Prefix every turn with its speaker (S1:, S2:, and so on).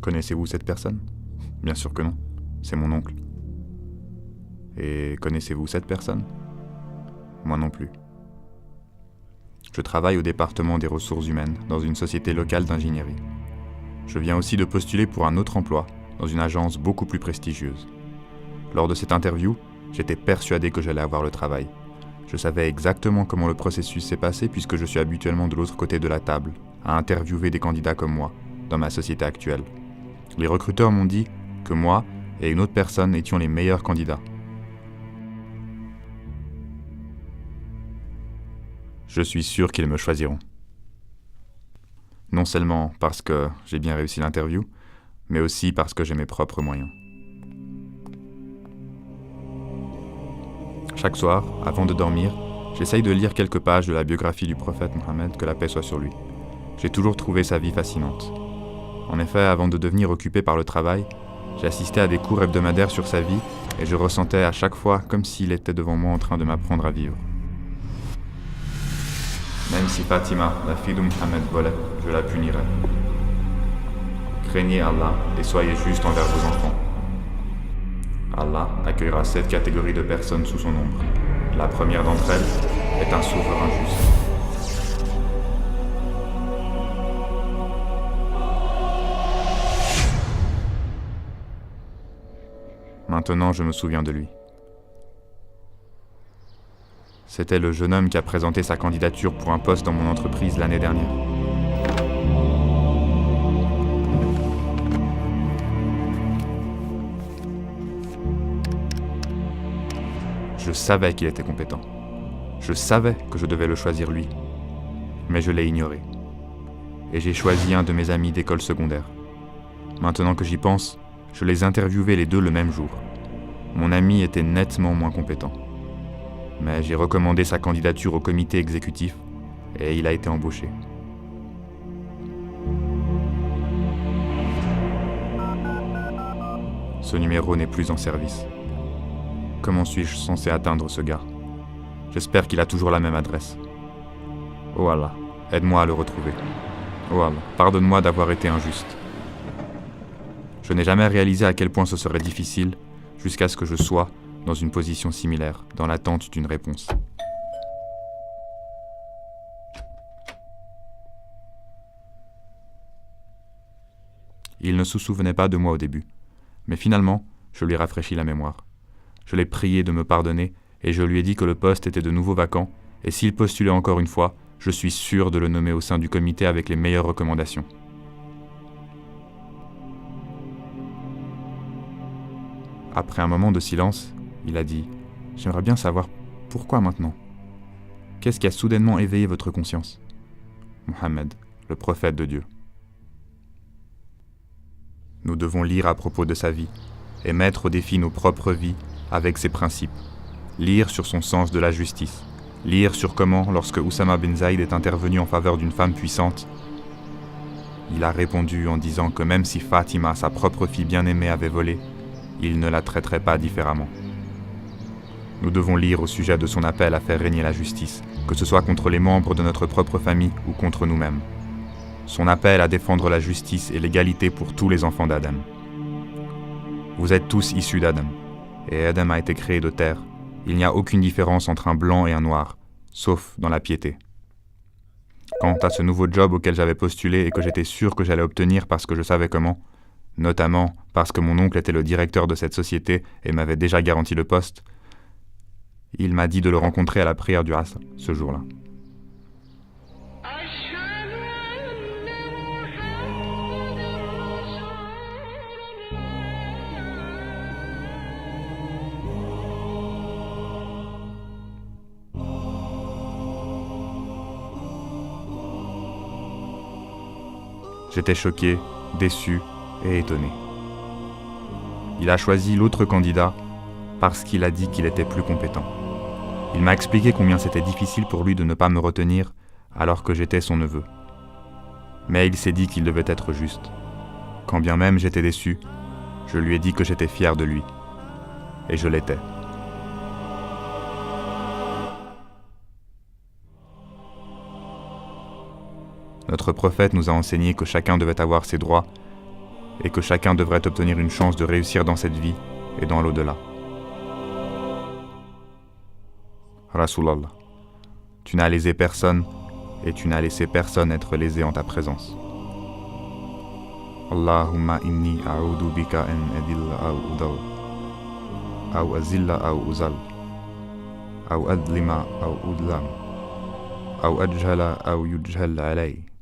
S1: Connaissez-vous cette personne ? Bien sûr que non, c'est mon oncle. Et connaissez-vous cette personne ? Moi non plus. Je travaille au département des ressources humaines dans une société locale d'ingénierie. Je viens aussi de postuler pour un autre emploi dans une agence beaucoup plus prestigieuse. Lors de cette interview, j'étais persuadé que j'allais avoir le travail. Je savais exactement comment le processus s'est passé puisque je suis habituellement de l'autre côté de la table, à interviewer des candidats comme moi, dans ma société actuelle. Les recruteurs m'ont dit que moi et une autre personne étions les meilleurs candidats. Je suis sûr qu'ils me choisiront. Non seulement parce que j'ai bien réussi l'interview, mais aussi parce que j'ai mes propres moyens. Chaque soir, avant de dormir, j'essaye de lire quelques pages de la biographie du prophète Mohammed, que la paix soit sur lui. J'ai toujours trouvé sa vie fascinante. En effet, avant de devenir occupé par le travail, j'ai assisté à des cours hebdomadaires sur sa vie et je ressentais à chaque fois comme s'il était devant moi en train de m'apprendre à vivre. Même si Fatima, la fille de Mohammed, volait, je la punirai. Craignez Allah et soyez juste envers vos enfants. Allah accueillera 7 catégories de personnes sous son ombre. La première d'entre elles est un souverain juste. Maintenant, je me souviens de lui. C'était le jeune homme qui a présenté sa candidature pour un poste dans mon entreprise l'année dernière. Je savais qu'il était compétent. Je savais que je devais le choisir lui. Mais je l'ai ignoré. Et j'ai choisi un de mes amis d'école secondaire. Maintenant que j'y pense, je les interviewais les deux le même jour. Mon ami était nettement moins compétent. Mais j'ai recommandé sa candidature au comité exécutif et il a été embauché. Ce numéro n'est plus en service. Comment suis-je censé atteindre ce gars ? J'espère qu'il a toujours la même adresse. Oh Allah, aide-moi à le retrouver. Oh Allah, pardonne-moi d'avoir été injuste. Je n'ai jamais réalisé à quel point ce serait difficile jusqu'à ce que je sois dans une position similaire, dans l'attente d'une réponse. Il ne se souvenait pas de moi au début, mais finalement, je lui rafraîchis la mémoire. Je l'ai prié de me pardonner et je lui ai dit que le poste était de nouveau vacant et s'il postulait encore une fois, je suis sûr de le nommer au sein du comité avec les meilleures recommandations. Après un moment de silence, il a dit « J'aimerais bien savoir pourquoi maintenant ? Qu'est-ce qui a soudainement éveillé votre conscience ?» Mohammed, le prophète de Dieu. Nous devons lire à propos de sa vie et mettre au défi nos propres vies avec ses principes. Lire sur son sens de la justice. Lire sur comment, lorsque Oussama bin Zaïd est intervenu en faveur d'une femme puissante, il a répondu en disant que même si Fatima, sa propre fille bien-aimée, avait volé, il ne la traiterait pas différemment. Nous devons lire au sujet de son appel à faire régner la justice, que ce soit contre les membres de notre propre famille ou contre nous-mêmes. Son appel à défendre la justice et l'égalité pour tous les enfants d'Adam. Vous êtes tous issus d'Adam, et Adam a été créé de terre. Il n'y a aucune différence entre un blanc et un noir, sauf dans la piété. Quant à ce nouveau job auquel j'avais postulé et que j'étais sûr que j'allais obtenir parce que je savais comment, notamment parce que mon oncle était le directeur de cette société et m'avait déjà garanti le poste, il m'a dit de le rencontrer à la prière du Asr, ce jour-là. J'étais choqué, déçu et étonné. Il a choisi l'autre candidat parce qu'il a dit qu'il était plus compétent. Il m'a expliqué combien c'était difficile pour lui de ne pas me retenir alors que j'étais son neveu. Mais il s'est dit qu'il devait être juste. Quand bien même j'étais déçu, je lui ai dit que j'étais fier de lui. Et je l'étais. Notre prophète nous a enseigné que chacun devait avoir ses droits et que chacun devrait obtenir une chance de réussir dans cette vie et dans l'au-delà. Rasulallah, tu n'as lésé personne et tu n'as laissé personne être lésé en ta présence. Allahumma inni a'udhu bika an adilla aw udal, aw azilla aw uzal, aw adlima aw udlam, aw ajhala aw yujhal alay.